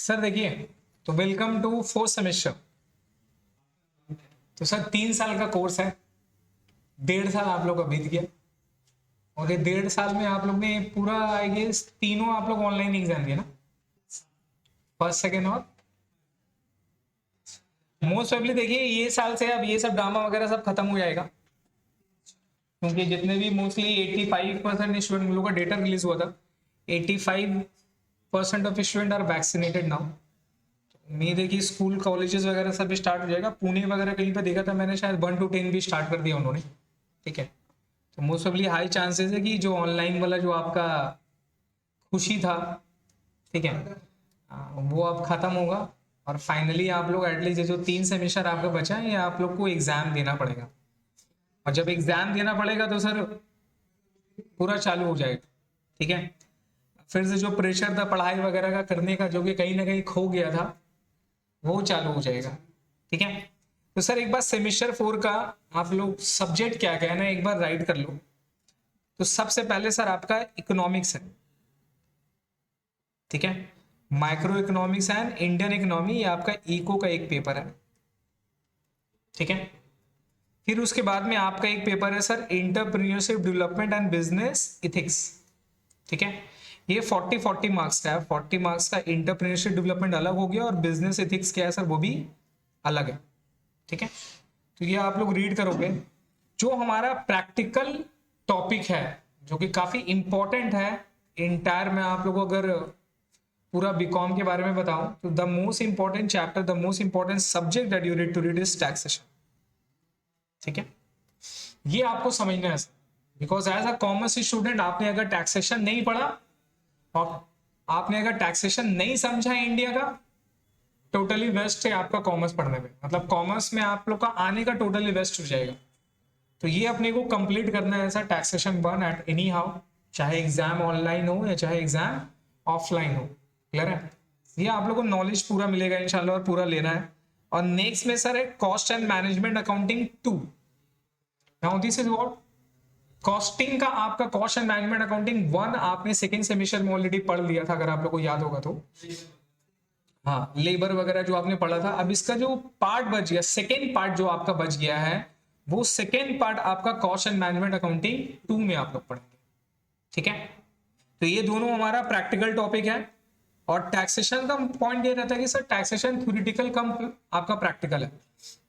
Sir देखिए, तो welcome to fourth semester. तो सर 3 साल का कोर्स है। 1.5 साल आप लोग का बीत गया और ये 1.5 साल में आप लोग ने पूरा आई गेस तीनों आप लोग ऑनलाइन एग्जाम दिए ना, फर्स्ट सेकेंड और मोस्ट प्रोबेबली। देखिए ये साल से अब ये सब ड्रामा वगैरह सब खत्म हो जाएगा, क्योंकि जितने भी मोस्टली 85% स्टूडेंट लोगों का डेटा रिलीज हुआ था, 85% of student are vaccinated now. उम्मीद है कि स्कूल कॉलेजेस वगैरह सब भी स्टार्ट हो जाएगा। पुणे वगैरह कहीं पे देखा था मैंने, शायद 1 to 10 भी स्टार्ट कर दिया उन्होंने। ठीक है, तो मोस्ट ऑफली हाई चांसेस है कि जो ऑनलाइन वाला जो आपका खुशी था, ठीक है, वो अब खत्म होगा और फाइनली आप लोग एटलीस्ट ये जो 3 सेमेस्टर आपका बचा है ये आप लोग को एग्जाम देना पड़ेगा। और जब एग्जाम देना पड़ेगा तो सर पूरा चालू हो जाएगा। ठीक है, फिर से जो प्रेशर था पढ़ाई वगैरह का करने का, जो कि कहीं ना कहीं खो गया था, वो चालू हो जाएगा। ठीक है, तो सर एक बार सेमेस्टर 4 का आप लोग सब्जेक्ट क्या क्या है ना एक बार राइट कर लो। तो सबसे पहले सर आपका इकोनॉमिक्स है। ठीक है, micro economics and Indian economy, ये आपका इको का एक पेपर है। ठीक है, फिर उसके बाद में आपका एक पेपर है sir entrepreneurship development and business ethics. ठीक है, ये 40 मार्क्स का है। 40 मार्क्स का इंटरप्रीनियरशिप डेवलपमेंट अलग हो गया और बिजनेस एथिक्स क्या है सर वो भी अलग है। ठीक है, तो ये आप लोग रीड करोगे। जो हमारा प्रैक्टिकल टॉपिक है जो कि काफी इंपॉर्टेंट है इंटायर में, आप लोगों को अगर पूरा बीकॉम के बारे में बताऊं तो the most important chapter, the most important subject that you need to read is taxation. ठीक है, ये आपको समझना है sir, because as a commerce student आपने अगर टैक्सेशन नहीं पढ़ा और आपने अगर टैक्सेशन नहीं समझा इंडिया का, टोटली वेस्ट है आपका कॉमर्स पढ़ने में। मतलब कॉमर्स में आप लोग का आने का टोटली वेस्ट हो जाएगा। तो ये अपने को कंप्लीट करना है sir taxation 1 at any how, चाहे एग्जाम ऑनलाइन हो या चाहे एग्जाम ऑफलाइन हो। क्लियर है, ये आप लोग को नॉलेज पूरा मिलेगा इंशाल्लाह और पूरा लेना है। और नेक्स्ट में सर है cost and management accounting 2। Now this is what costing का आपका कॉस्ट एंड मैनेजमेंट अकाउंटिंग 1 आपने सेकंड सेमेस्टर में ऑलरेडी पढ़ लिया था, अगर आप लोग को याद होगा तो। हाँ, लेबर वगैरह जो आपने पढ़ा था। अब इसका जो पार्ट बच गया, सेकेंड पार्ट जो आपका बच गया है, वो सेकेंड पार्ट आपका कॉस्ट एंड मैनेजमेंट अकाउंटिंग 2 में आप लोग पढ़ेंगे। ठीक है, तो ये दोनों हमारा प्रैक्टिकल टॉपिक है। और टैक्सेशन का पॉइंट ये रहता है कि सर टैक्सेशन थ्योरेटिकल कम आपका प्रैक्टिकल है।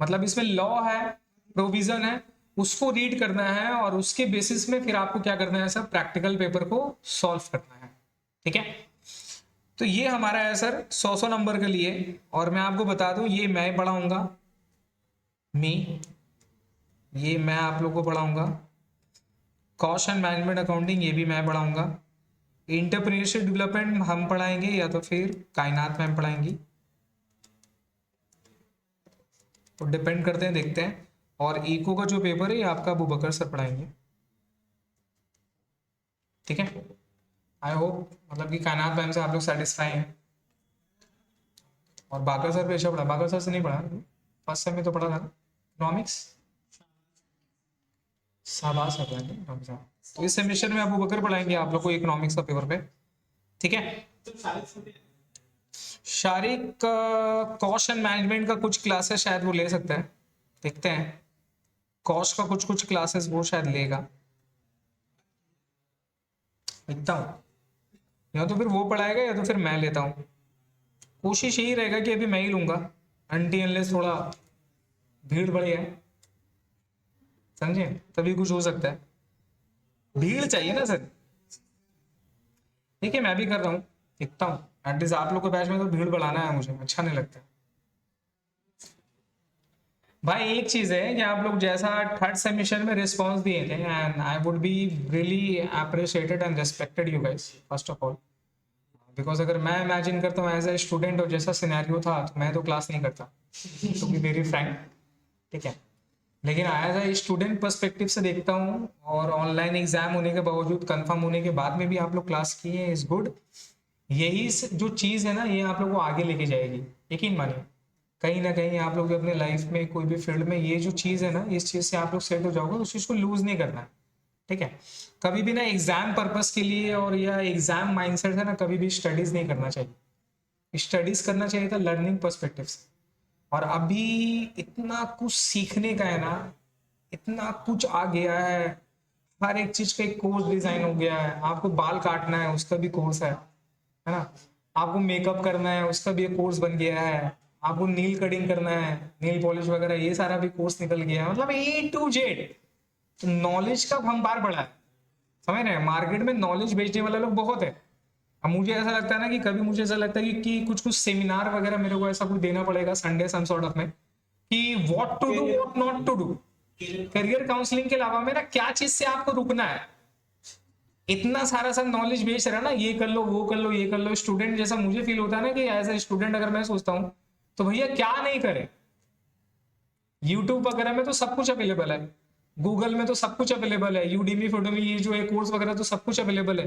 मतलब इसमें लॉ है, प्रोविजन है, उसको रीड करना है और उसके बेसिस में फिर आपको क्या करना है सर, प्रैक्टिकल पेपर को सॉल्व करना है। ठीक है, तो ये हमारा है सर 100 नंबर के लिए। और मैं आपको बता दूं ये मैं पढ़ाऊंगा, ये मैं आप लोग को पढ़ाऊंगा। कॉस्ट एंड मैनेजमेंट अकाउंटिंग ये भी मैं पढ़ाऊंगा। इंटरप्रेन्योरशिप डेवलपमेंट हम पढ़ाएंगे या तो फिर कायनात मैम पढ़ाएंगी, तो डिपेंड करते हैं, देखते हैं। और इको का जो पेपर है ये आपका अबू बकर सर पढ़ाएंगे। ठीक है, आई होप मतलब कि कायनात मैम से आप लोग सेटिस्फाई हैं। और बाकर सर पे अच्छा पढ़ा, बाकर सर से नहीं पढ़ा, फर्स्ट सेम में तो पढ़ा था इकोनॉमिक्स। शाबाश है इकोनॉमिक्स। तो इस सेमेस्टर में अबू बकर पढ़ाएंगे आप लोग को इकोनॉमिक्स का पेपर पे। ठीक है, शारिक कॉस्ट एंड मैनेजमेंट का कुछ क्लासेस शायद वो ले सकता है, देखते हैं। कॉस्ट का कुछ कुछ क्लासेस वो शायद लेगा, देखता हूँ। या तो फिर वो पढ़ाएगा या तो फिर मैं लेता हूँ। कोशिश यही रहेगा कि अभी मैं ही लूंगा, अनटी अनलेस थोड़ा भीड़ बढ़ जाए, समझे, तभी कुछ हो सकता है। भीड़ चाहिए ना सर। ठीक है, मैं भी कर रहा हूँ, देखता हूँ। एटलीस्ट आप लोग के बैच में तो भीड़ बढ़ाना है, मुझे अच्छा नहीं लगता। भाई एक चीज है कि आप लोग जैसा थर्ड सेमेस्टर में रिस्पांस दिए थे, and I would be really appreciated and respected you guys first of all. Because अगर मैं इमेजिन करता हूँ एज ए स्टूडेंट और जैसा सिनेरियो था, तो मैं तो क्लास नहीं करता, टू बी वेरी फ्रैंक। ठीक है, लेकिन एज ए स्टूडेंट पर्सपेक्टिव से देखता हूँ, और ऑनलाइन एग्जाम होने के बावजूद, कंफर्म होने के बाद में भी आप लोग क्लास किए हैं, इज गुड। यही जो चीज़ है ना, ये आप लोग को आगे लेके जाएगी, यकीन मानिए। कहीं ना कहीं आप लोग अपने लाइफ में कोई भी फील्ड में ये जो चीज़ है ना, इस चीज़ से आप लोग सेट हो जाओगे, उस चीज़ को लूज नहीं करना है। ठीक है, कभी भी ना एग्जाम पर्पस के लिए और या एग्जाम माइंडसेट है ना, कभी भी स्टडीज नहीं करना चाहिए। स्टडीज करना चाहिए था लर्निंग पर्सपेक्टिव से। और अभी इतना कुछ सीखने का है ना, इतना कुछ आ गया है, हर एक चीज का एक कोर्स डिजाइन हो गया है। आपको बाल काटना है उसका भी कोर्स है ना, आपको मेकअप करना है उसका भी एक कोर्स बन गया है, आपको नील कटिंग करना है, नील पॉलिश वगैरह, ये सारा भी कोर्स निकल गया है। मतलब A to Z नॉलेज का भंडार बड़ा है, समझ रहे हैं। मार्केट में नॉलेज बेचने वाले लोग बहुत है। अब मुझे ऐसा लगता है ना कि कभी मुझे ऐसा लगता है कि कुछ कुछ सेमिनार वगैरह मेरे को ऐसा कुछ देना पड़ेगा संडे सम सॉर्ट ऑफ में, कि what to do what not to do. Career counselling के अलावा मेरा क्या चीज से आपको रुकना है। इतना सारा सब नॉलेज बेच रहा है ना, ये कर लो वो कर लो ये कर लो। स्टूडेंट जैसा मुझे फील होता है ना कि एज ए स्टूडेंट अगर मैं सोचता हूँ तो भैया क्या नहीं करे। यूट्यूब वगैरह में तो सब कुछ अवेलेबल है, गूगल में तो सब कुछ अवेलेबल है, यूडीमी फोडोमी ये जो है कोर्स वगैरह तो सब कुछ अवेलेबल है।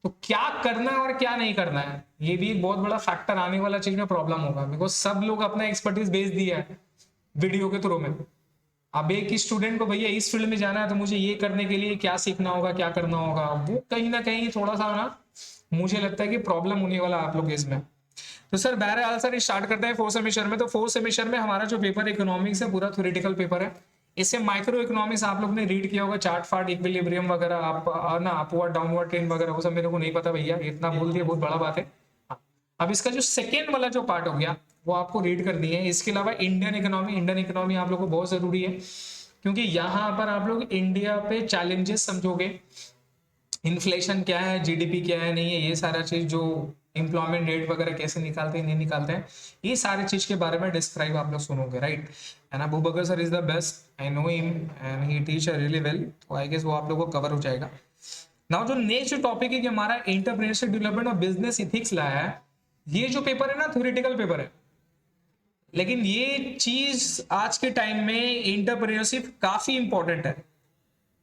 तो क्या करना है और क्या नहीं करना है, ये भी एक बहुत बड़ा फैक्टर आने वाला चीज में प्रॉब्लम होगा। बिकॉज सब लोग अपना एक्सपर्टीज बेच दिया है वीडियो के थ्रू में। अब एक स्टूडेंट को भैया इस फील्ड में जाना है तो मुझे ये करने के लिए क्या सीखना होगा क्या करना होगा, वो कहीं ना कहीं थोड़ा सा ना मुझे लगता है कि प्रॉब्लम होने वाला आप लोग इसमें। तो सर बहरहाल सर स्टार्ट करते हैं फोर्थ सेमेस्टर में। तो फोर्थ सेमेस्टर में हमारा जो पेपर इकोनॉमिक्स है पूरा थ्योरेटिकल पेपर है। इससे माइक्रो इकोनॉमिक्स आप लोग ने रीड किया होगा, चार्ट फार्ट इक्विलिब्रियम वगैरह, आप ना अपवर्ड डाउनवर्ड ट्रेंड वगैरह वो सब मेरे को नहीं पता भैया, इतना बोल दिया बहुत बड़ा बात है। हाँ। अब इसका जो सेकेंड वाला जो पार्ट हो गया वो आपको रीड कर दिए है। इसके अलावा इंडियन इकोनॉमी आप लोग को बहुत जरूरी है, क्योंकि यहाँ पर आप लोग इंडिया पे चैलेंजेस समझोगे, इन्फ्लेशन क्या है, जीडीपी क्या है नहीं है, ये सारा चीज जो एम्प्लॉयमेंट रेट वगैरह कैसे निकालते हैं नहीं निकालते हैं, ये सारे चीज के बारे में डिस्क्राइब आप लोग सुनोगे, right. And Abu Bakar sir is the best, I know him and he teach really well, तो आई गेस वो आप लोगों को कवर हो जाएगा। नाउ जो नेक्स्ट जो टॉपिक है कि हमारा एंटरप्रेन्योरशिप डेवलपमेंट और बिजनेस इथिक्स लाया है, ये जो पेपर है ना थ्योरेटिकल पेपर है, लेकिन ये चीज आज के टाइम में एंटरप्रेन्योरशिप काफी इंपॉर्टेंट है।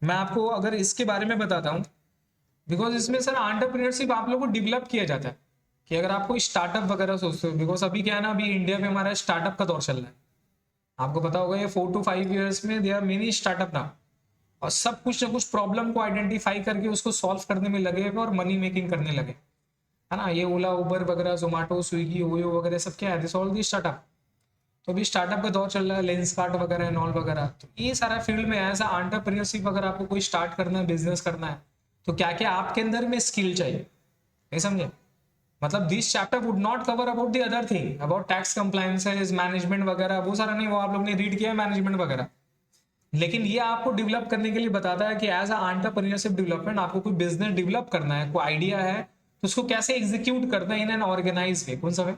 मैं आपको अगर इसके बारे में बताता हूँ, बिकॉज इसमें सर एंटरप्रेन्योरशिप आप लोगों को डेवलप किया जाता है कि अगर आपको स्टार्टअप वगैरह सोचते हो। बिकॉज अभी क्या है ना, अभी इंडिया में हमारा स्टार्टअप का दौर चल रहा है, आपको पता होगा ये 4 to 5 ईयर्स में दे आर मेनी स्टार्टअप ना, और सब कुछ ना कुछ प्रॉब्लम को आइडेंटिफाई करके उसको सॉल्व करने में लगे और मनी मेकिंग करने लगे, है ना। ये ओला उबर वगैरह जोमेटो स्विगी ओयो वगैरह सब क्या है, दिस ऑल दी स्टार्टअप। तो अभी स्टार्टअप का दौर चल रहा है, लेंस कार्ट वगैरह एंड ऑल वगैरह। तो ये सारा फील्ड में एज एंटरप्रेन्योरशिप अगर आपको कोई स्टार्ट करना है, बिजनेस करना है, तो क्या क्या आपके अंदर में स्किल चाहिए, नहीं समझे। मतलब this chapter would not cover about the other thing, about tax compliances management वगैरह, वो सारा नहीं, वो आप लोग ने रीड किया है मैनेजमेंट वगैरह। लेकिन ये आपको डेवलप करने के लिए बताता है कि एज एंटरप्रेन्योरशिप डेवलपमेंट आपको कोई बिजनेस डेवलप करना है, कोई आइडिया है तो उसको कैसे एग्जीक्यूट करना है इन एन ऑर्गेनाइज वे। कौन सा वे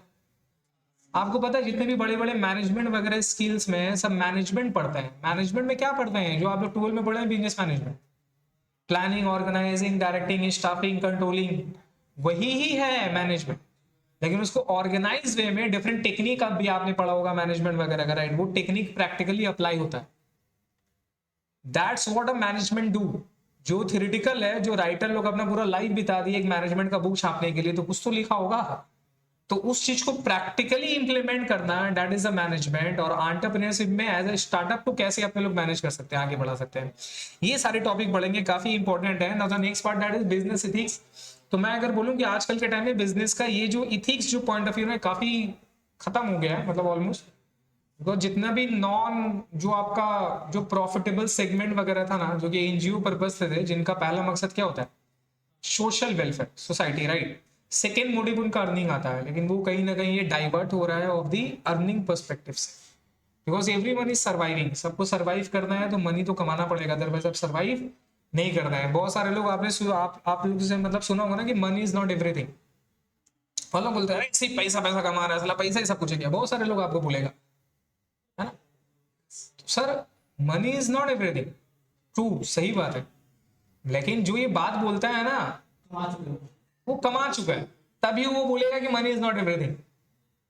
आपको पता है, जितने भी बड़े बड़े मैनेजमेंट वगैरह स्किल्स में सब मैनेजमेंट पढ़ते हैं। मैनेजमेंट में क्या पढ़ते हैं जो आप लोग 12 में पढ़े हैं, business management, planning, organising, directing, staffing, controlling, वही ही है मैनेजमेंट। लेकिन उसको ऑर्गेनाइज वे में डिफरेंट टेक्निक अब भी आपने पढ़ा होगा मैनेजमेंट वगैरह का, राइट। वो टेक्निक प्रैक्टिकली अप्लाई होता है, that's what a management do. जो थ्योरेटिकल है, जो राइटर लोग अपना पूरा लाइफ बिता दिए एक मैनेजमेंट का बुक छापने के लिए, तो कुछ तो लिखा होगा, तो उस चीज को प्रैक्टिकली इंप्लीमेंट करना, दैट इज द मैनेजमेंट। और एंटरप्रेन्योरशिप में एज ए स्टार्टअप को कैसे अपने लोग मैनेज कर सकते हैं, आगे बढ़ा सकते हैं, ये सारे टॉपिक पढ़ेंगे, काफी इंपॉर्टेंट है। Now the next part that is business ethics. तो मैं अगर बोलूं कि आजकल के टाइम में बिजनेस का ये जो इथिक्स जो पॉइंट ऑफ व्यू है काफी खत्म हो गया है, मतलब ऑलमोस्ट। बिकॉज जितना भी नॉन जो आपका जो प्रॉफिटेबल सेगमेंट वगैरह था ना, जो कि एनजीओ पर्पज थे, जिनका पहला मकसद क्या होता है, social welfare, society, right. Second motive उनका अर्निंग आता है, लेकिन वो कहीं ना कहीं ये डाइवर्ट हो रहा है ऑफ दी अर्निंग पर्सपेक्टिव से। बिकॉज एवरीवन इज सर्वाइविंग, सबको सर्वाइव करना है तो मनी तो कमाना पड़ेगा, अदरवाइज आप सर्वाइव नहीं करना है। बहुत सारे लोग आपने आप लोग से मतलब सुना होगा ना कि मनी इज नॉट एवरीथिंग। बहुत लोग बोलते हैं सिर्फ पैसा पैसा कमा रहा है, पैसा ही सब कुछ है क्या, बहुत सारे लोग आपको बोलेगा, है ना। तो sir money is not everything, true, सही बात है। लेकिन जो ये बात बोलता है ना वो कमा चुका है, तभी वो बोलेगा कि मनी इज नॉट एवरीथिंग।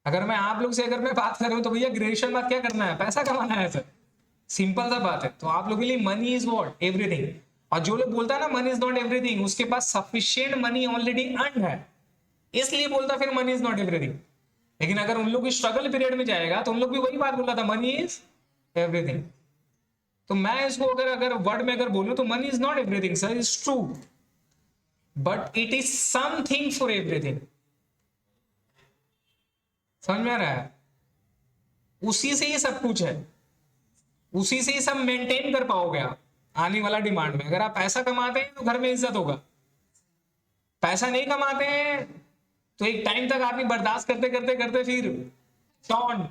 अगर मैं आप लोग से अगर मैं बात कर रहा हूं तो भैया ग्रेजुएशन बाद क्या करना है, पैसा कमाना है सर, सिंपल सा बात है। तो आप लोगों के लिए मनी इज व्हाट एवरीथिंग। और जो लोग बोलता है ना मनी इज नॉट एवरीथिंग, उसके पास सफिशिएंट मनी ऑलरेडी अर्न है, इसलिए बोलता फिर मनी इज नॉट एवरीथिंग। लेकिन अगर उन लोग स्ट्रगल पीरियड में जाएगा तो उन लोग भी वही बात बोल रहा था, मनी इज एवरीथिंग। तो मैं इसको अगर वर्ड में अगर बोलूं तो money is not everything sir, is true, but it is something for everything. समझ में आ रहा है? उसी से ही सब कुछ है, उसी से ही सब मेंटेन कर पाओगे आप आने वाला डिमांड में। अगर आप पैसा कमाते हैं तो घर में इज्जत होगा, पैसा नहीं कमाते हैं तो एक टाइम तक आदमी बर्दाश्त करते करते करते फिर टॉन्ट,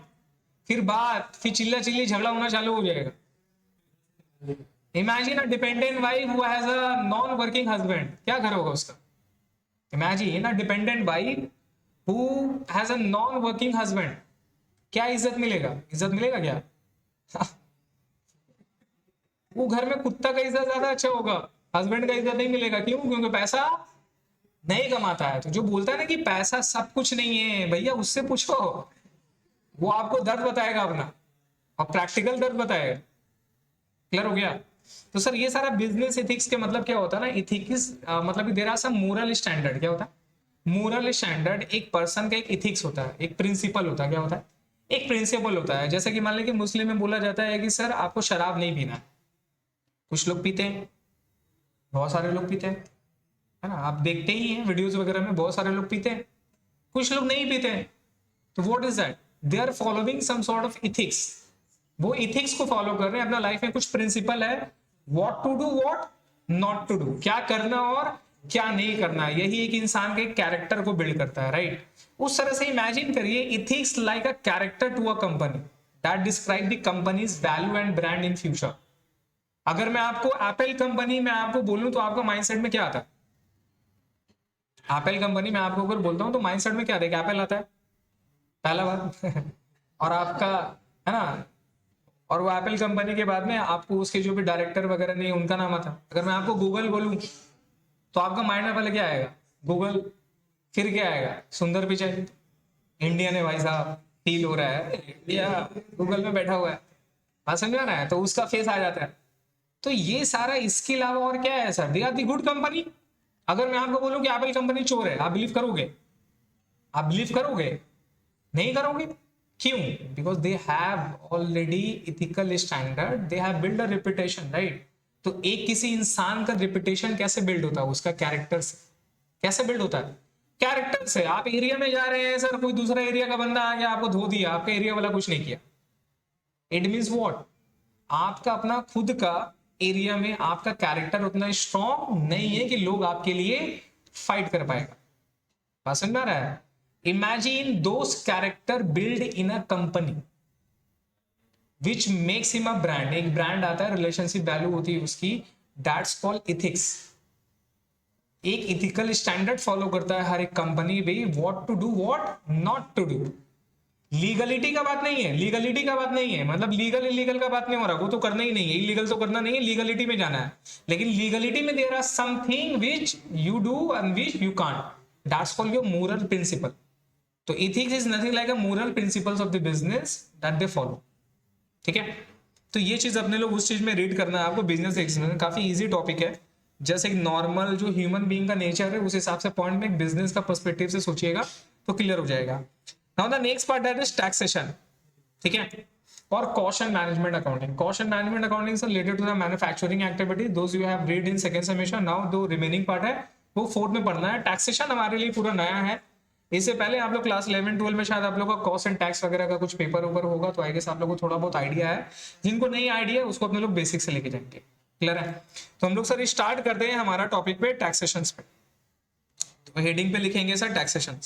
फिर बात, फिर चिल्ला चिल्ली झगड़ा होना चालू हो जाएगा। Imagine a dependent wife who has a non working husband, क्या घर होगा उसका? Imagine a dependent wife who has a non working husband, क्या इज्जत मिलेगा? इज्जत मिलेगा क्या? वो घर में कुत्ता का इज्जत ज्यादा अच्छा होगा, हस्बैंड का इज्जत नहीं मिलेगा। क्यों? क्योंकि पैसा नहीं कमाता है। तो जो बोलता है ना कि पैसा सब कुछ नहीं है, भैया उससे पूछो, वो आपको दर्द बताएगा अपना, और प्रैक्टिकल दर्द बताएगा। क्लियर हो गया? तो सर ये सारा बिजनेस एथिक्स के मतलब क्या होता है ना, इथिक्स मतलब there are some moral standard. क्या होता है मोरल स्टैंडर्ड? एक पर्सन का एक इथिक्स होता है, एक प्रिंसिपल होता है। क्या होता है? एक प्रिंसिपल होता है। जैसे कि मान लें कि मुस्लिम में बोला जाता है कि सर आपको शराब नहीं पीना। कुछ लोग पीते हैं, बहुत सारे लोग पीते हैं, है ना, आप देखते ही हैं वीडियोस वगैरह में, बहुत सारे लोग पीते हैं। कुछ लोग नहीं पीते हैं। तो what is that? They are following some sort of ethics. वो इथिक्स को फॉलो कर रहे हैं अपना लाइफ में। कुछ प्रिंसिपल है, what to do, what not to do, क्या करना और क्या नहीं करना। यही एक इंसान के कैरेक्टर को बिल्ड करता है, राइट? उस तरह से इमेजिन करिए ethics like a character to a company that describe the company's value and brand in future. अगर मैं आपको एप्पल कंपनी में आपको बोलूं तो आपका माइंडसेट में क्या आता है? एप्पल कंपनी में आपको अगर बोलता हूं तो माइंडसेट में क्या आता है? एप्पल आता है पहला बात। और आपका, है ना, और वो एप्पल कंपनी के बाद में आपको उसके जो भी डायरेक्टर वगैरह नहीं उनका नाम आता। अगर मैं आपको गूगल बोलूं तो आपका माइंड में पहले क्या आएगा? गूगल। फिर क्या आएगा? सुंदर पिचाई। इंडियन है भाई साहब, फील हो रहा है इंडिया गूगल में बैठा हुआ है, बात समझ रहा है? तो उसका फेस आ जाता है। तो ये सारा, इसके अलावा और क्या है sir? They are the good company. अगर मैं आपको बोलूं कि एप्पल कंपनी चोर है, आप बिलीव करोगे? आप बिलीव करोगे? नहीं करोगे। क्यों? Because they have already ethical standard, they have build a reputation, right? तो एक किसी इंसान का रेपुटेशन कैसे बिल्ड होता है? उसका कैरेक्टर से। कैसे बिल्ड होता है? कैरेक्टर से। आप एरिया में जा रहे हैं सर, कोई दूसरा एरिया का बंदा आ गया, आपको धो दिया, आपका एरिया वाला कुछ नहीं किया, इट मीन्स वॉट? आपका अपना खुद का एरिया में आपका कैरेक्टर उतना स्ट्रॉन्ग नहीं है कि लोग आपके लिए फाइट कर पाएगा। बात समझ में आ रहा है? Imagine those character build in a company which makes him a brand. एक ब्रांड आता है, रिलेशनशिप वैल्यू होती है उसकी, दैट्स कॉल्ड इथिक्स। एक इथिकल स्टैंडर्ड फॉलो करता है हर एक कंपनी भी, what to do what not to do. Legality का बात नहीं है, लीगलिटी का बात नहीं है, मतलब लीगल इलीगल का बात नहीं हो रहा, वो तो करना ही नहीं है, इलीगल तो करना नहीं है, लीगलिटी में जाना है। लेकिन लीगलिटी में there are something which you do and which you can't, that's called your moral principle. तो ethics is nothing like a moral principles of the business that they follow. ठीक है? तो ये चीज अपने लोग उस चीज में रीड करना है आपको। बिजनेस एक्सपीरियंस काफी इजी टॉपिक है, जैसे एक नॉर्मल जो ह्यूमन बीइंग का नेचर है उस हिसाब से पॉइंट में बिजनेस का पर्सपेक्टिव से सोचिएगा तो क्लियर हो जाएगा। Now the next part that is taxation. ठीक है? और cost management accounting. Cost management accounting is related to the manufacturing activity, those you have read in second semester. Now दो रिमेनिंग पार्ट है वो फोर्थ में पढ़ना है। टैक्सेशन हमारे लिए पूरा नया है। इससे पहले आप लोग क्लास 11 12 में शायद आप लोग का कॉस्ट एंड टैक्स वगैरह का कुछ पेपर ऊपर होगा, तो आई गेस आप लोग को थोड़ा बहुत आइडिया है। जिनको नहीं आइडिया उसको अपने लोग बेसिक से लेके जाएंगे। क्लियर है? तो हम लोग सर स्टार्ट करते हैं हमारा टॉपिक पे टैक्सेशन पे। तो हेडिंग पे लिखेंगे सर टैक्सेशन।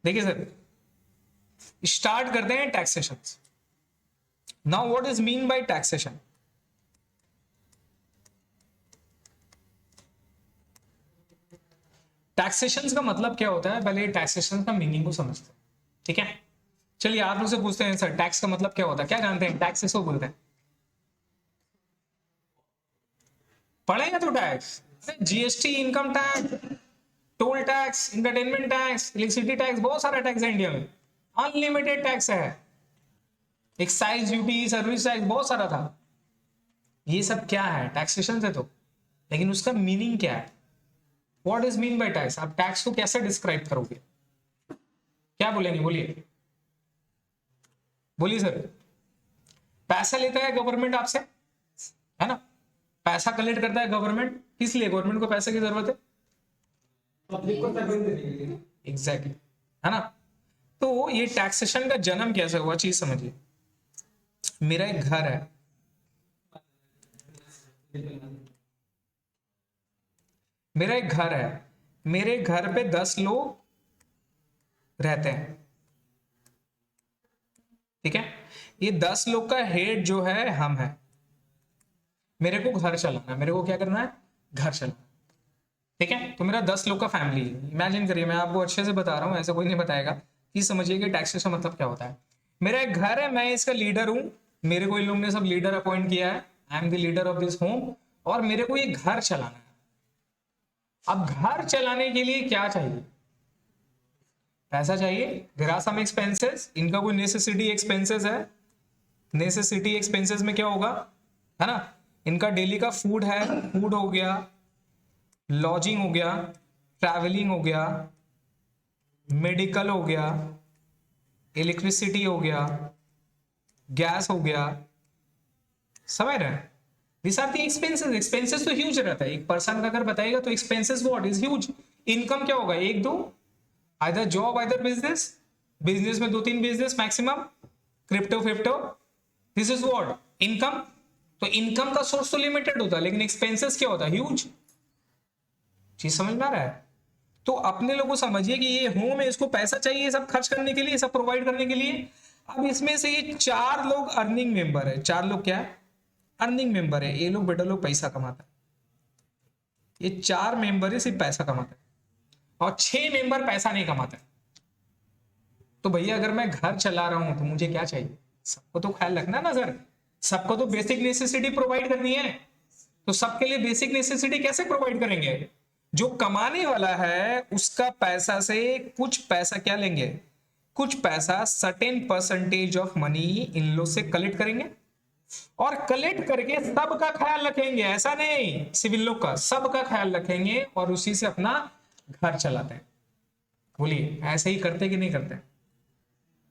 देखिए सर, स्टार्ट करते हैं taxation. Now what is mean by taxation? Taxation का मतलब क्या होता है, पहले टैक्सेशन का मीनिंग को समझते हैं। ठीक है? चलिए आप लोग से पूछते हैं सर टैक्स का मतलब क्या होता है, क्या जानते हैं? टैक्स किसको बोलते हैं? पढ़ेंगे तो tax, GST, income tax, toll tax, entertainment tax, electricity tax, बहुत सारा टैक्स है इंडिया में, अनलिमिटेड टैक्स है, एक्साइज ड्यूटी, सर्विस टैक्स, बहुत सारा था। ये सब क्या है? टैक्सेशन से तो। लेकिन उसका मीनिंग क्या है? What is mean by tax? आप टैक्स को कैसे डिस्क्राइब करोगे? क्या बोलेंगे? बोलिए बोलिए सर। पैसा लेता है गवर्नमेंट आपसे, है ना? पैसा कलेक्ट करता है गवर्नमेंट, किस लिए गवर्नमेंट को पैसे की जरूरत है? पब्लिक को सर्विस देने के लिए। एग्जैक्टली, है ना? तो ये टैक्सेशन का जन्म कैसे हुआ, चीज समझिए। मेरा एक घर है, मेरा एक घर है, मेरे घर पे 10 लोग रहते हैं, ठीक है? ये 10 लोग का हेड जो है हम है। मेरे को घर चलाना है, मेरे को क्या करना है? घर चलाना, ठीक है? तो मेरा 10 लोग का फैमिली है। इमेजिन करिए, मैं आपको अच्छे से बता रहा हूँ, ऐसा कोई नहीं बताएगा कि समझिए कि टैक्सेशन मतलब क्या होता है। मेरा एक घर है, मैं इसका लीडर हूँ, मेरे को इन लोगों ने सब लीडर अपॉइंट किया है, I am the leader of this home, और मेरे को ये घर चलाना है। अब घर चलाने के लिए क्या चाहिए? पैसा चाहिए। देयर आर सम एक्सपेंसेस, इनका कोई नेसेसिटी एक्सपेंसेस है। नेसेसिटी एक्सपेंसेस में क्या होगा, है ना? इनका डेली का फूड है, फूड हो गया, लॉजिंग हो गया, ट्रैवलिंग हो गया, मेडिकल हो गया, इलेक्ट्रिसिटी हो गया, गैस हो गया, समझ रहे हैं? This are the expenses. Expenses तो ह्यूज रहता है, एक पर्सन का अगर बताएगा तो expenses what is huge. Income क्या होगा? एक दो, either job either business, business में 2-3 बिजनेस मैक्सिमम, क्रिप्टो फिप्टो, दिस इज व्हाट इनकम। तो इनकम का सोर्स तो लिमिटेड होता है, लेकिन एक्सपेंसेस क्या होता है? ह्यूज। चीज समझ में आ रहा है? तो अपने लोगों को समझिए कि ये होम है, इसको पैसा चाहिए सब खर्च करने के लिए, सब प्रोवाइड करने के लिए। अब इसमें से ये 4 लोग अर्निंग मेंबर है। 4 लोग क्या है? अर्निंग मेंबर है। ये लोग बेटा लोग पैसा कमाता है, ये 4 मेंबर है सिर्फ पैसा कमाता है, और 6 मेंबर पैसा नहीं कमाते। तो भैया अगर मैं घर चला रहा हूं तो मुझे क्या चाहिए? सबको तो ख्याल रखना है ना सर, सबको तो बेसिक नेसेसिटी प्रोवाइड करनी है। तो सबके लिए बेसिक नेसेसिटी कैसे प्रोवाइड करेंगे? जो कमाने वाला है उसका पैसा से कुछ पैसा क्या लेंगे? कुछ पैसा certain percentage of money in लोग से कलेक्ट करेंगे, और कलेक्ट करके सबका ख्याल रखेंगे। ऐसा नहीं सिविल लोग का, सबका ख्याल रखेंगे और उसी से अपना घर चलाते हैं। बोलिए ऐसे ही करते कि नहीं करते?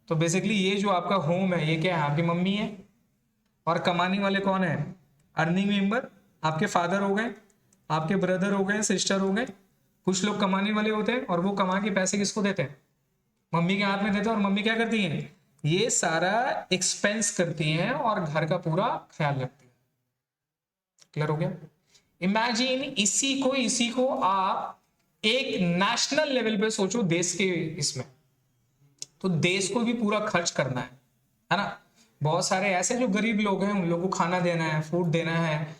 तो बेसिकली ये जो आपका होम है, ये क्या है? आपकी मम्मी है, और कमाने वाले कौन है? Earning member. आपके फादर हो गए, आपके ब्रदर हो गए, सिस्टर हो गए। कुछ लोग कमाने वाले होते हैं, और वो कमा के पैसे किसको देते हैं? मम्मी के हाथ में देते हैं। और मम्मी क्या करती है? ये सारा एक्सपेंस करती हैं और घर का पूरा ख्याल रखती है। क्लियर हो गया? इमेजिन इसी को आप एक नेशनल लेवल पे सोचो, देश के इसमें, तो देश को भी पूरा खर्च करना है ना? बहुत सारे ऐसे जो गरीब लोग हैं, उन लोगों को खाना देना है, फूड देना है,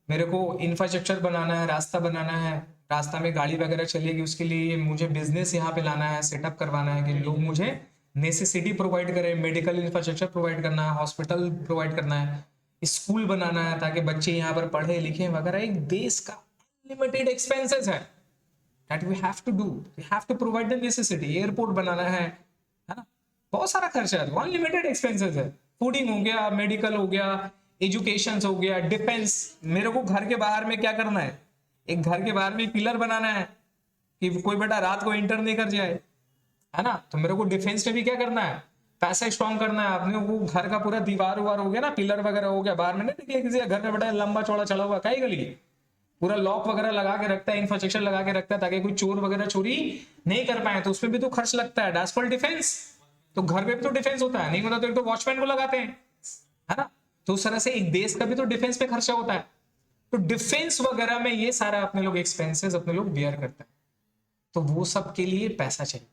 मेरे को इंफ्रास्ट्रक्चर बनाना है, रास्ता बनाना है, रास्ता में गाड़ी वगैरह चलेगी, उसके लिए मुझे बिजनेस यहाँ पे लाना है, सेटअप करवाना है कि लोग मुझे नेसेसिटी प्रोवाइड करें, मेडिकल इंफ्रास्ट्रक्चर प्रोवाइड करना है, हॉस्पिटल प्रोवाइड करना है, स्कूल बनाना है ताकि बच्चे यहाँ पर पढ़े लिखे वगैरह। एक देश का अनलिमिटेड एक्सपेंसेस है that we have to do, we have to provide the necessity। Airport बनाना है ना? बहुत सारा खर्चा है, अनलिमिटेड एक्सपेंसेस है। फूडिंग हो गया, मेडिकल हो गया, एजुकेशन हो गया, डिफेंस। मेरे को घर के बाहर में क्या करना है? एक घर के बाहर में पिलर बनाना है कि कोई बेटा रात को इंटर नहीं कर जाए, है ना? तो मेरे को डिफेंस में भी क्या करना है? पैसा स्ट्रॉन्ग करना है। अपने को घर का पूरा दीवार उवार हो गया ना, पिलर वगैरह हो गया, बाहर में नहीं निकले किसी घर में बेटा लंबा चौड़ा चला हुआ कई गली, पूरा लॉक वगैरह लगा के रखता है, इंफ्रास्ट्रक्चर लगा के रखता है ताकि कोई चोर वगैरह चोरी नहीं कर पाए। तो उसमें भी तो खर्च लगता है। डैशफॉल डिफेंस, तो घर पे भी तो डिफेंस होता है, नहीं होता तो एक तो वॉचमैन को लगाते हैं, है ना? तो उस तरह से एक देश का भी तो डिफेंस पे खर्चा होता है। तो डिफेंस वगैरह में ये सारा अपने लोग एक्सपेंसेस अपने लोग बियर करते हैं, तो वो सब के लिए पैसा चाहिए।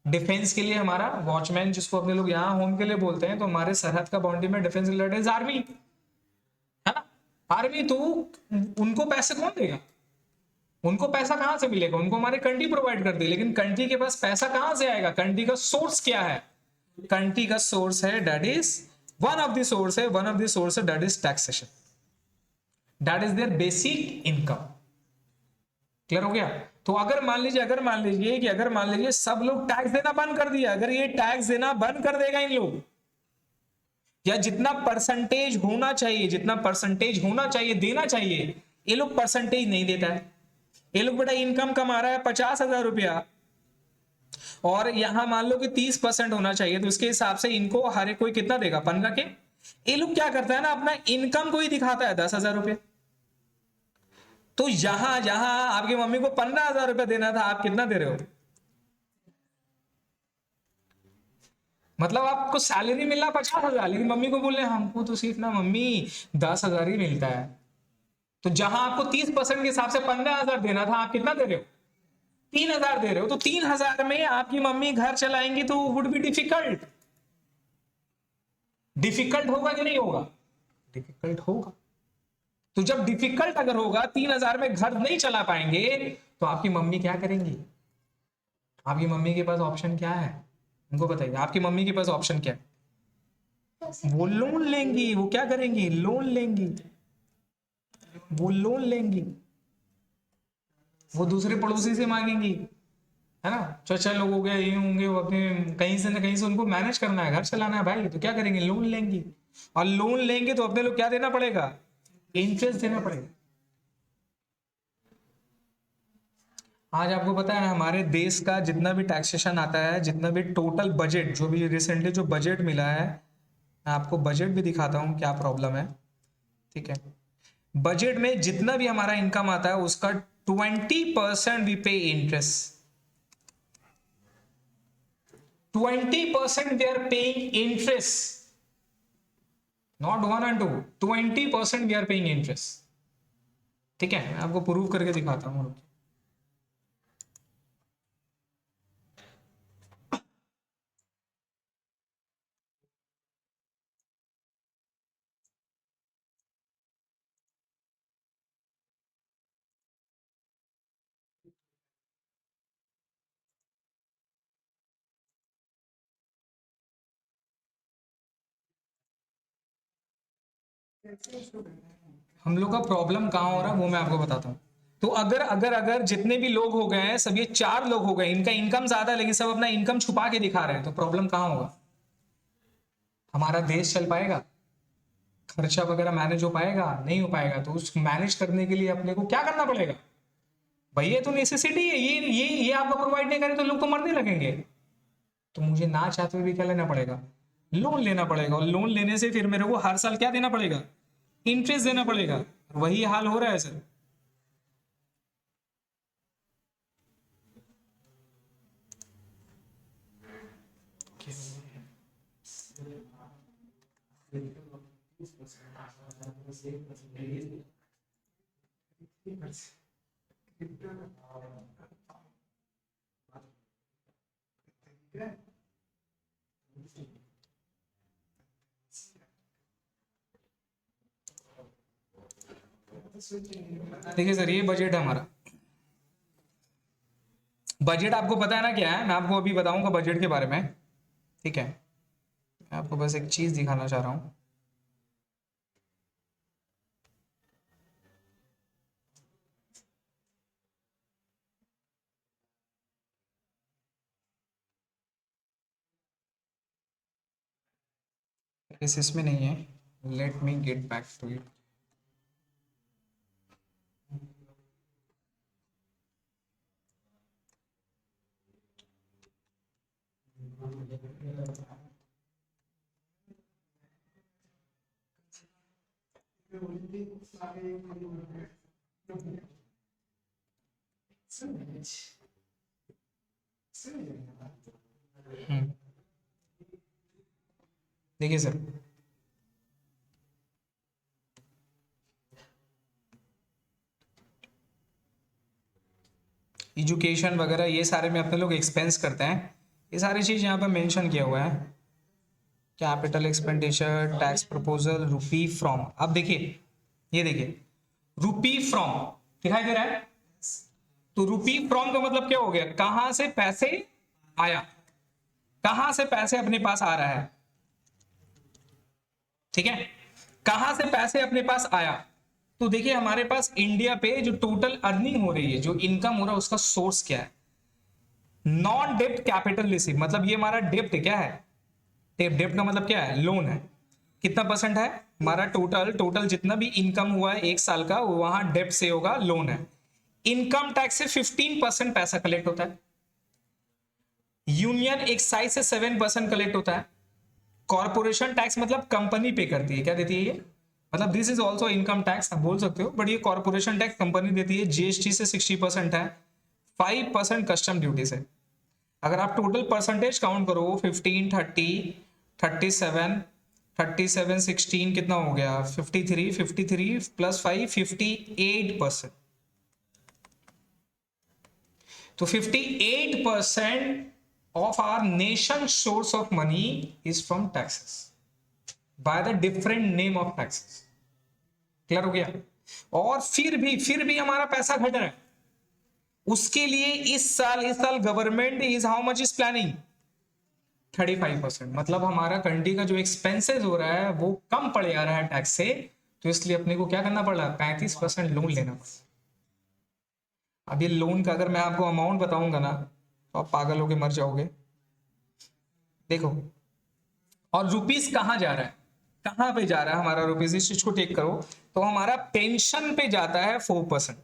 डिफेंस के लिए हमारा वॉचमैन, जिसको अपने लोग यहाँ होम के लिए बोलते हैं, तो हमारे सरहद का बाउंड्री में डिफेंस रिलेटेड आर्मी, है ना? आर्मी तो उनको पैसे कौन देगा? उनको पैसा कहां से मिलेगा? उनको हमारे कंट्री प्रोवाइड कर दी, लेकिन कंट्री के पास पैसा कहां से आएगा? कंट्री का सोर्स क्या है? कंट्री का सोर्स है that is one of the source है that is taxation, that is their basic income. Clear हो गया? तो अगर मान लीजिए सब लोग टैक्स देना बंद कर दिया, अगर ये टैक्स देना बंद कर देगा इन लोग, या जितना परसेंटेज होना चाहिए देना चाहिए, ये लोग परसेंटेज नहीं देता है, ये लोग बेटा इनकम कमा रहा है 50,000 रुपया, और यहां मान लो कि 30% होना चाहिए, तो उसके हिसाब से इनको हर एक कोई कितना देगा, 15 के। ये लोग क्या करता है ना, अपना इनकम को ही दिखाता है 10,000 रुपये। तो यहां जहां आपकी मम्मी को 15,000 रुपये देना था, आप कितना दे रहे हो? मतलब आपको सैलरी मिल रहा 50,000, लेकिन मम्मी को बोल रहे हैं हमको तो सिर्फ ना मम्मी 10,000 ही मिलता है। तो जहां आपको 30% के हिसाब से 15,000 देना था, आप कितना दे रहे हो? 3,000 दे रहे हो। तो 3,000 में आपकी मम्मी घर चलाएंगी तो वुड बी डिफिकल्ट। डिफिकल्ट होगा कि नहीं होगा? डिफिकल्ट होगा। तो जब डिफिकल्ट अगर होगा, 3,000 में घर नहीं चला पाएंगे, तो आपकी मम्मी क्या करेंगी? आपकी मम्मी के पास ऑप्शन क्या है, उनको बताइए। आपकी मम्मी के पास ऑप्शन क्या है? वो लोन लेंगी। वो क्या करेंगी? लोन लेंगी। वो लोन लेंगी, वो दूसरे पड़ोसी से मांगेंगी, है ना। चाचा लोग हो गए, ये होंगे, वो अपने कहीं से ना कहीं से उनको मैनेज करना है, घर चलाना है भाई, तो क्या करेंगे? लोन लेंगी। और लोन लेंगे तो अपने लोग क्या देना पड़ेगा? इंटरेस्ट देना पड़ेगा। आज आपको पता है हमारे देश का जितना भी टैक्सेशन आता है, जितना भी टोटल बजट, जो भी रिसेंटली जो बजट मिला है, मैं आपको बजट भी दिखाता हूँ क्या प्रॉब्लम है। ठीक है, बजट में जितना भी हमारा इनकम आता है उसका 20% वी पे interest. 20% they are paying interest, not 1 and 2, 20% we are paying interest। ठीक है, मैं आपको प्रूव करके दिखाता हूँ। हम लोग का प्रॉब्लम कहाँ हो रहा है वो मैं आपको बताता हूँ। तो अगर अगर अगर जितने भी लोग हो गए हैं, सब ये 4 लोग हो गए, इनका इनकम ज्यादा है लेकिन सब अपना इनकम छुपा के दिखा रहे हैं, तो प्रॉब्लम कहाँ होगा? हमारा देश चल पाएगा? खर्चा वगैरह मैनेज हो पाएगा? नहीं हो पाएगा। तो उस मैनेज करने के लिए अपने को क्या करना पड़ेगा? भैया तो नेसेसिटी है, ये आपको प्रोवाइड नहीं करें तो लोग तो मरने लगेंगे। तो मुझे ना चाहते हुए भी क्या लेना पड़ेगा? लोन लेना पड़ेगा। और लोन लेने से फिर मेरे को हर साल क्या देना पड़ेगा? इंटरेस्ट देना पड़ेगा। वही हाल हो रहा है सर। देखिए सर, ये बजट है हमारा। बजट आपको पता है ना क्या है? मैं आपको अभी बताऊंगा बजट के बारे में। ठीक है, मैं आपको बस एक चीज दिखाना चाह रहा हूँ। इस इसमें नहीं है, let me get back to it. देखिए सर, एजुकेशन वगैरह ये सारे में अपने लोग एक्सपेंस करते हैं, ये सारी चीज़ यहाँ पर मेंशन किया हुआ है। Capital expenditure, tax proposal, rupee from. अब देखिए, ये देखिए, रुपी फ्रॉम दिखाई दे रहा है। तो रुपी फ्रॉम का मतलब क्या हो गया? कहां से पैसे आया, कहां से पैसे अपने पास आ रहा है। ठीक है, कहां से पैसे अपने पास आया। तो देखिए हमारे पास इंडिया पे जो टोटल अर्निंग हो रही है, जो इनकम हो रहा है, उसका सोर्स क्या है? नॉन डेप्ट कैपिटल रिसीव, मतलब ये हमारा डेप्ट क्या है? डेप्ट का मतलब क्या है? लोन है। कितना परसेंट है हमारा? टोटल जितना भी इनकम हुआ है 1 साल का, वहां डेप्ट से होगा, लोन है। इनकम टैक्स से 15% पैसा कलेक्ट होता है, यूनियन एक्साइज से 7% कलेक्ट होता है, कॉर्पोरेशन टैक्स मतलब कंपनी पे करती है, क्या देती है ये, मतलब this is also income tax आप बोल सकते हो, बट ये कॉर्पोरेशन टैक्स कंपनी देती है, जीएसटी से 60% है, 5% कस्टम ड्यूटी से। अगर आप टोटल परसेंटेज काउंट करो 15, 30, 37, 37, 16 कितना हो गया 53, 53 प्लस 5 58%। तो 58% of our nation's source of money is from taxes by the different name of taxes। Clear हो गया। और फिर भी हमारा पैसा घट रहा है, उसके लिए इस साल government is how much is planning 35%, मतलब हमारा कंट्री का जो एक्सपेंसेस हो रहा है वो कम पड़ जा रहा है टैक्स से, तो इसलिए अपने को क्या करना पड़ रहा है 35% लोन लेना पड़ा। अब ये लोन का अगर मैं आपको अमाउंट बताऊंगा ना तो आप पागल होके मर जाओगे। देखो, और रुपीस कहां जा रहा है, कहां पे जा रहा है हमारा रुपीस, इस चीज को टेक करो, तो हमारा पेंशन पे जाता है 4%।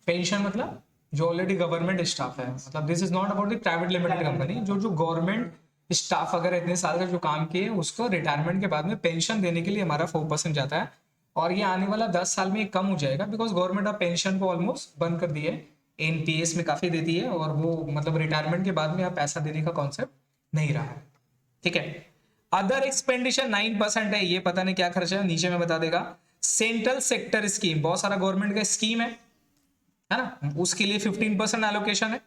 पेंशन मतलब जो ऑलरेडी गवर्नमेंट स्टाफ है, मतलब this is not about the private limited company, जो गवर्नमेंट स्टाफ अगर इतने साल का जो काम किए उसको रिटायरमेंट के बाद में पेंशन देने के लिए हमारा 4% जाता है, और ये आने वाला 10 साल में कम हो जाएगा, बिकॉज गवर्नमेंट अब पेंशन को ऑलमोस्ट बंद कर दी है, एनपीएस में काफी देती है, और वो मतलब रिटायरमेंट के बाद में अब पैसा देने का कॉन्सेप्ट नहीं रहा है। ठीक है, अदर एक्सपेंडिचर 9% है, ये पता नहीं क्या खर्चा है, नीचे में बता देगा। सेंट्रल सेक्टर स्कीम, बहुत सारा गवर्नमेंट का स्कीम है ना, उसके लिए 15% एलोकेशन है।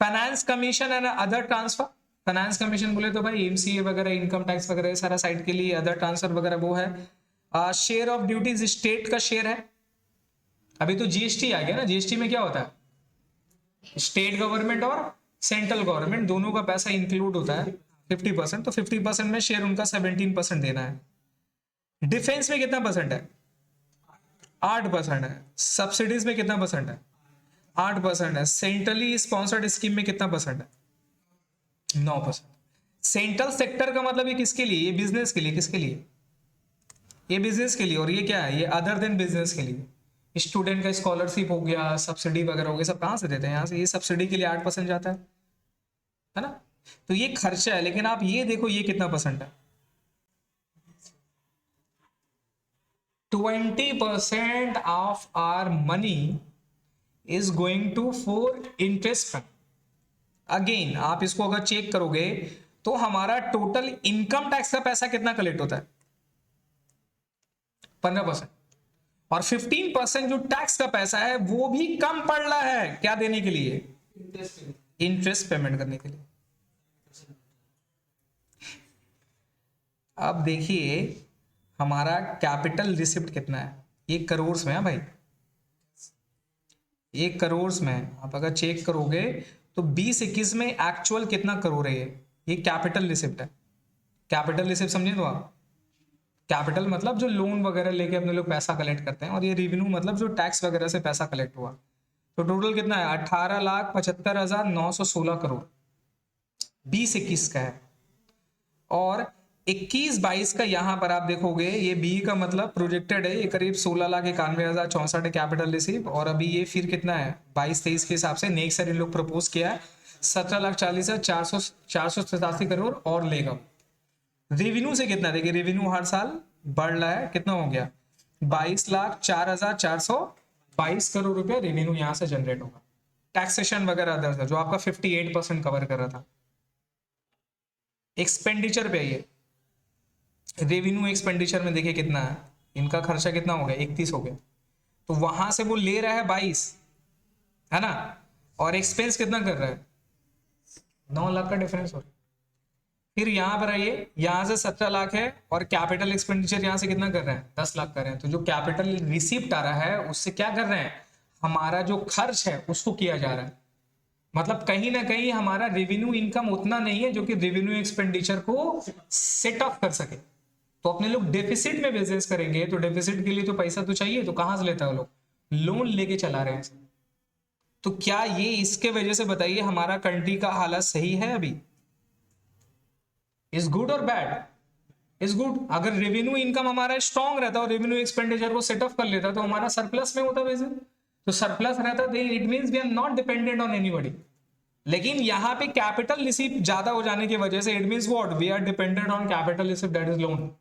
Finance commission and other transfer, finance commission बोले तो भाई एमसीए वगैरह, इनकम टैक्स वगैरह सारा साइड के लिए, अदर ट्रांसफर वगैरह वो है। शेयर ऑफ ड्यूटीज, स्टेट का शेयर है। अभी तो जीएसटी आ गया ना, जीएसटी में क्या होता है, स्टेट गवर्नमेंट और सेंट्रल गवर्नमेंट दोनों का पैसा इंक्लूड होता है 50%, तो 50% में शेयर उनका 17% देना है। डिफेंस में कितना परसेंट है, 8% है। सब्सिडीज में कितना परसेंट है, 8% है। सेंट्रली स्पॉन्सर्ड स्कीम में कितना परसेंट है, 9%। सेंट्रल सेक्टर का मतलब ये किसके लिए, ये बिजनेस के लिए, किसके लिए, ये बिजनेस के लिए, और ये क्या है, ये अदर देन बिजनेस के लिए। स्टूडेंट का स्कॉलरशिप हो गया, सब्सिडी वगैरह हो गया, सब कहां से देते हैं, यहाँ से, ये सब्सिडी के लिए 8% जाता है ना, तो ये खर्चा है। लेकिन आप ये देखो ये कितना परसेंट है, 20% of our money is going to for interest. Again आप इसको अगर चेक करोगे तो हमारा टोटल इनकम टैक्स का पैसा कितना कलेक्ट होता है, 15%, और 15% जो टैक्स का पैसा है वो भी कम पड़ रहा है, क्या देने के लिए, इंटरेस्ट पेमेंट करने के लिए। अब देखिए हमारा कैपिटल रिसिप्ट कितना है, ये करोड़ में है भाई, 1 करोड़ में है। आप अगर चेक करोगे तो 20-21 में एक्चुअल कितना करोड़ है, ये कैपिटल रिसिप्ट है। कैपिटल रिसिप्ट समझे तो आप, कैपिटल मतलब जो लोन वगैरह लेके अपने लोग पैसा कलेक्ट करते हैं, और ये रेवेन्यू मतलब जो टैक्स वगैरह से पैसा कलेक्ट हुआ। तो टोटल कितना है, 18,75,916 करोड़ 20-21 का है। और 21-22 का यहाँ पर आप देखोगे, ये बी का मतलब प्रोजेक्टेड है, ये करीब 16,91,064 है कैपिटल रिसीव, और अभी ये फिर कितना है 22-23 के हिसाब से नेक्स्ट ईयर इन लोग प्रपोज किया है 17,40,487 करोड़ और लेगा। रेवेन्यू से कितना, देखिए रेवेन्यू हर साल बढ़ रहा है, कितना हो गया 22,04,422 करोड़ रुपया रेवेन्यू यहाँ से जनरेट होगा। टैक्सेशन वगैरह अदर था जो आपका 58% कवर कर रहा था। एक्सपेंडिचर पे आइए, रेवेन्यू एक्सपेंडिचर में देखिए कितना है, इनका खर्चा कितना हो गया 31 हो गया, तो वहां से वो ले रहा है 22 है ना, और एक्सपेंस कितना कर रहा है 9 लाख का डिफरेंस हो रहा है। फिर यहां पर आइए, यहां से 17 लाख है, और कैपिटल एक्सपेंडिचर यहां से कितना कर रहे हैं 10 लाख कर रहे हैं, तो जो कैपिटल रिसीप्ट आ रहा है उससे क्या कर रहे हैं, हमारा जो खर्च है उसको किया जा रहा है। मतलब कहीं ना कहीं हमारा रेवेन्यू इनकम उतना नहीं है जो कि रेवेन्यू एक्सपेंडिचर को सेट ऑफ कर सके। तो अपने लोग डेफिसिट में बिजनेस करेंगे, तो डेफिसिट के लिए तो पैसा तो चाहिए, तो कहां से लेता है लोग, लोन लेके चला रहे हैं। तो क्या ये इसके वजह से बताइए हमारा कंट्री का हालत सही है अभी, इज गुड और बैड, इज गुड। अगर रेवेन्यू इनकम हमारा स्ट्रांग रहता और रेवेन्यू एक्सपेंडिचर को सेट ऑफ कर लेता तो हमारा सरप्लस में होता बिजनेस। तो सरप्लस रहता तो it means we are not dependent on anybody. लेकिन यहाँ पे कैपिटल रिसीव ज्यादा हो जाने की वजह से it means what, we are dependent on capital receive, that is loan.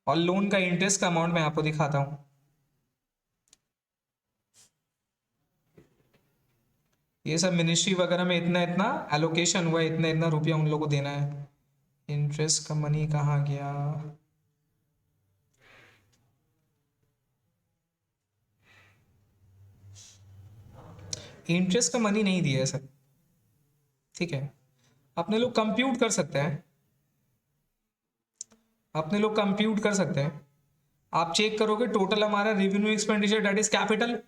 और लोन का इंटरेस्ट का अमाउंट मैं आपको दिखाता हूं। ये सब मिनिस्ट्री वगैरह में इतना इतना एलोकेशन हुआ है, इतना इतना रुपया उन लोगों को देना है। इंटरेस्ट का मनी कहाँ गया? इंटरेस्ट का मनी नहीं दिया है सर, ठीक है। अपने लोग कंप्यूट कर सकते हैं, अपने लोग कंप्यूट कर सकते हैं। आप चेक करोगे टोटल हमारा revenue expenditure that is capital,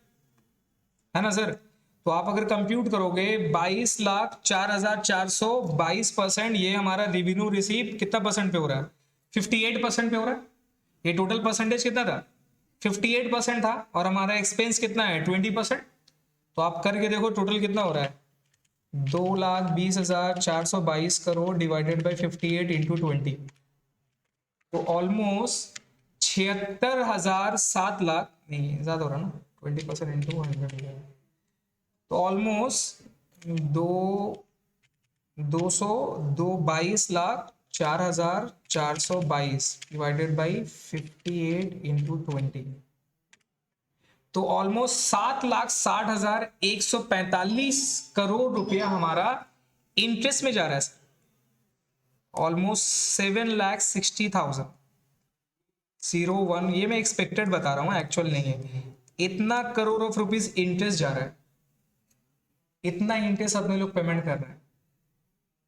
है ना सर। तो आप अगर कंप्यूट करोगे 22,04,422%, ये हमारा रेवेन्यू रिसीव कितना परसेंट पे हो रहा है? 58% पे हो रहा है। ये टोटल परसेंटेज कितना था? 58% था। और हमारा एक्सपेंस कितना है? 20%। तो आप करके देखो टोटल कितना हो रहा है? 2,20,422 करोड़ डिवाइडेड बाई 58 इंटू 20, तो ऑलमोस्ट 76,007 लाख, नहीं ज्यादा हो रहा ना, 20% इंटू 100, तो ऑलमोस्ट 22,22,04,422 डिवाइडेड बाई 58 इंटू 20, तो ऑलमोस्ट 7,60,145 करोड़ रुपया हमारा इंटरेस्ट में जा रहा है सर। ऑलमोस्ट 7,60,000 ये मैं एक्सपेक्टेड बता रहा हूं, एक्चुअल नहीं है। इतना करोड़ ऑफ रुपीज इंटरेस्ट जा रहा है, इतना इंटरेस्ट अपने लोग पेमेंट कर रहे हैं।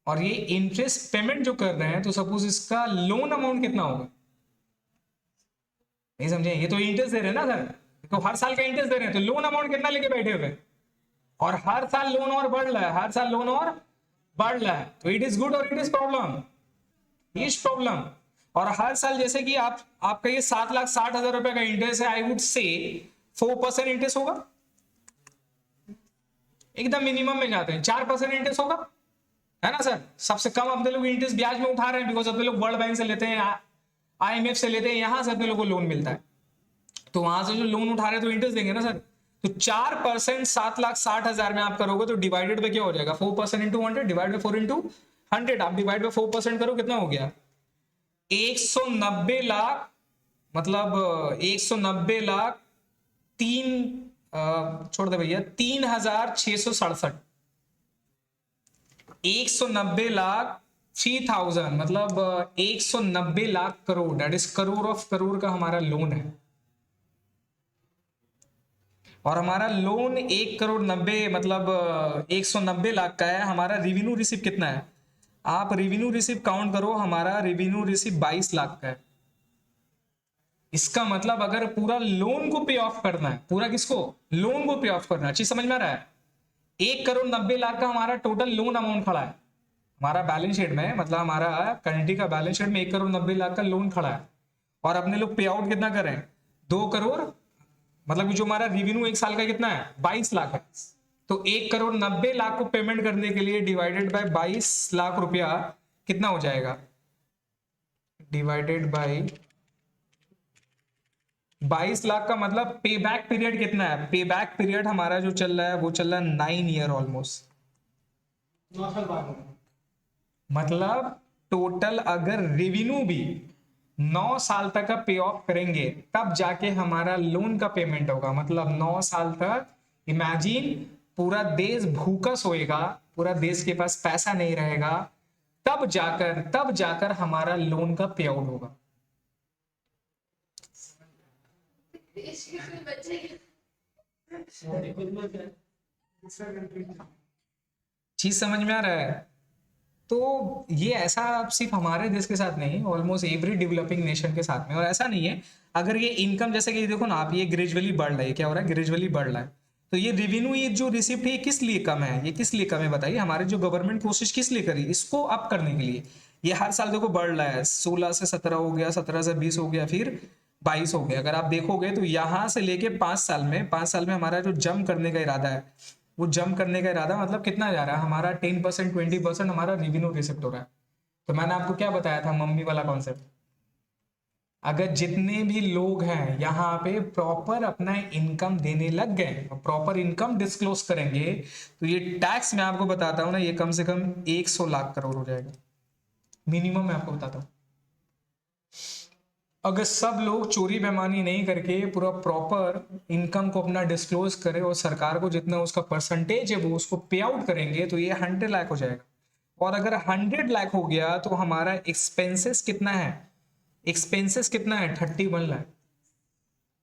और ये इंटरेस्ट पेमेंट जो कर रहे हैं, तो सपोज इसका लोन अमाउंट कितना होगा? नहीं समझे? ये तो इंटरेस्ट दे रहे हैं ना सर, तो हर साल का इंटरेस्ट दे रहे हैं, तो लोन अमाउंट कितना लेके बैठे हुए? और हर साल लोन और बढ़ रहा है, हर साल लोन और बढ़ रहा है, तो इट इज गुड और it is problem? Is problem. और हर साल जैसे कि आपका ये 7,60,000 रुपए का इंटरेस्ट है, आई वुड से 4% इंटरेस्ट होगा, एकदम मिनिमम में जाते हैं। 4% इंटरेस्ट होगा, है ना सर। सबसे कम अपने लोग इंटरेस्ट ब्याज में उठा रहे हैं, बिकॉज अपने लोग वर्ल्ड बैंक से लेते हैं, IMF से लेते हैं, यहां से अपने लोग को लोन मिलता है। तो वहां से जो लोन उठा रहे हैं तो इंटरेस्ट देंगे ना सर। तो 4% 7,60,000 में आप करोगे तो डिवाइडेड पे क्या हो जाएगा? 4% इंटू 100 डिवाइड बाई 4 इंटू 100, आप डिवाइड बाई 4% करो, कितना हो गया? 190 लाख, मतलब 190 लाख छोड़ दे भैया, 3,667, 190 लाख 3,000, मतलब 190 lakh crore, that is crore of crore का हमारा लोन है। और हमारा लोन 1,90,00,000 मतलब 190 लाख का है। हमारा रेवेन्यू रिसीव कितना है? आप रेवेन्यू रिसीव काउंट करो, हमारा रेवेन्यू रिसीव 22 लाख का है। इसका मतलब अगर पूरा लोन को पे ऑफ करना है, पूरा किसको? लोन को पे ऑफ करना है। चीज समझ में आ रहा है? 1,90,00,000 का हमारा टोटल लोन अमाउंट खड़ा है हमारा बैलेंस शीट में, मतलब हमारा कंट्री का बैलेंस शीट में 1,90,00,000 का लोन खड़ा है। और अपने लोग पे आउट कितना कर रहे हैं? 2 करोड़, मतलब जो हमारा रेवेन्यू एक साल का कितना है? 22 लाख है। तो 1,90,00,000 को पेमेंट करने के लिए डिवाइडेड बाय 22 लाख रुपया कितना हो जाएगा? डिवाइडेड बाय 22 लाख का मतलब पे बैक पीरियड कितना है? पे बैक पीरियड हमारा जो चल रहा है वो चल रहा है 9 ईयर ऑलमोस्ट। 9 साल बाद मतलब टोटल अगर रेवेन्यू भी 9 साल तक का पे ऑफ करेंगे तब जाके हमारा लोन का पेमेंट होगा। मतलब 9 साल तक इमेजिन पूरा देश भूखा सोएगा, पूरा देश के पास पैसा नहीं रहेगा, तब जाकर हमारा लोन का पे आउट होगा। चीज समझ में आ रहा है? तो ये ऐसा सिर्फ हमारे देश के साथ नहीं, ऑलमोस्ट एवरी डेवलपिंग नेशन के साथ में। और ऐसा नहीं है, अगर ये इनकम जैसे कि देखो ना आप, ये ग्रेजुअली बढ़ रहा है, क्या हो रहा है? ग्रेजुअली बढ़ रहा है। तो ये रेवेन्यू, ये जो रिसिप्ट है, ये किस लिए कम है? ये किस लिए कम है बताइए? हमारे जो गवर्नमेंट कोशिश किस लिए करी इसको अप करने के लिए। ये हर साल देखो बढ़ रहा है, 16 से 17 हो गया, 17 से 20 हो गया, फिर 22 हो गया। अगर आप देखोगे तो यहाँ से लेके 5 साल में हमारा जो जंप करने का इरादा है, वो जंप करने का इरादा मतलब कितना जा रहा है? हमारा 10% 20% हमारा रेवेन्यू रिसिप्ट हो रहा है। तो मैंने आपको क्या बताया था, मम्मी वाला कॉन्सेप्ट, अगर जितने भी लोग हैं यहाँ पे प्रॉपर अपना इनकम देने लग गए, प्रॉपर इनकम डिस्क्लोज करेंगे, तो ये टैक्स मैं आपको बताता हूं ना, ये कम से कम 100 लाख करोड़ हो जाएगा मिनिमम, मैं आपको बताता हूं। अगर सब लोग चोरी बेईमानी नहीं करके पूरा प्रॉपर इनकम को अपना डिस्क्लोज करें और सरकार को जितना उसका परसेंटेज है वो उसको पे आउट करेंगे, तो ये 100 लाख हो जाएगा। और अगर 100 लाख हो गया तो हमारा एक्सपेंसेस कितना है, एक्सपेंसेस कितना है 31 लाख,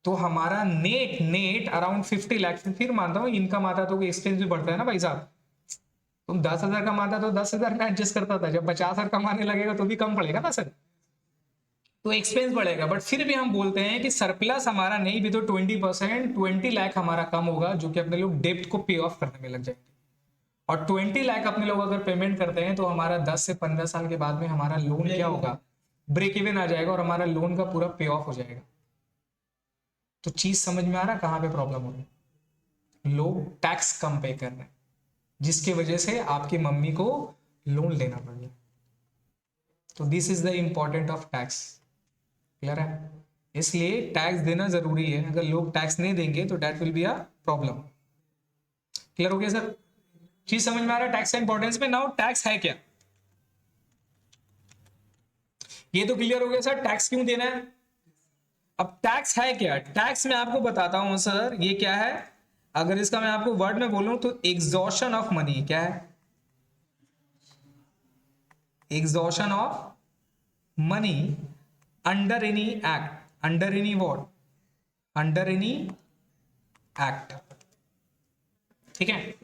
तो हमारा नेट नेट अराउंड 50 लाख। फिर मानता हूँ इनकम आता तो एक्सपेंस भी बढ़ता है ना भाई साहब, तुम 10,000 कमाता तो 10,000 में एडजस्ट करता था, जब 50,000 कमाने लगेगा तो भी कम पड़ेगा ना सर, तो एक्सपेंस बढ़ेगा। बट फिर भी हम बोलते हैं कि सरप्लस हमारा नहीं भी तो 20%, 20 लाख हमारा कम होगा, जो कि अपने लोग डेप्ट को पे ऑफ करने में लग जाएंगे। और 20 लाख अपने लोग अगर पेमेंट करते हैं तो हमारा 10 से 15 साल के बाद में हमारा लोन क्या होगा, ब्रेक इवन आ जाएगा और हमारा लोन का पूरा पे ऑफ हो जाएगा। तो चीज समझ में आ रहा कहां पे प्रॉब्लम हो रही, लोग टैक्स कम पे कर रहे हैं जिसकी वजह से आपकी मम्मी को लोन लेना पड़ गया। तो this is the important of tax, clear है? इसलिए टैक्स देना जरूरी है, अगर लोग टैक्स नहीं देंगे तो that will be a problem. Clear हो गया सर? चीज समझ में आ रहा है टैक्स का इंपॉर्टेंस में? नाउ टैक्स है क्या, ये तो क्लियर हो गया सर, टैक्स क्यों देना है। अब टैक्स है क्या, टैक्स मैं आपको बताता हूं सर, ये क्या है। अगर इसका मैं आपको वर्ड में बोलूं तो एग्जॉशन ऑफ मनी, क्या है, exhaustion of money under any act, under any what, under any act, ठीक है।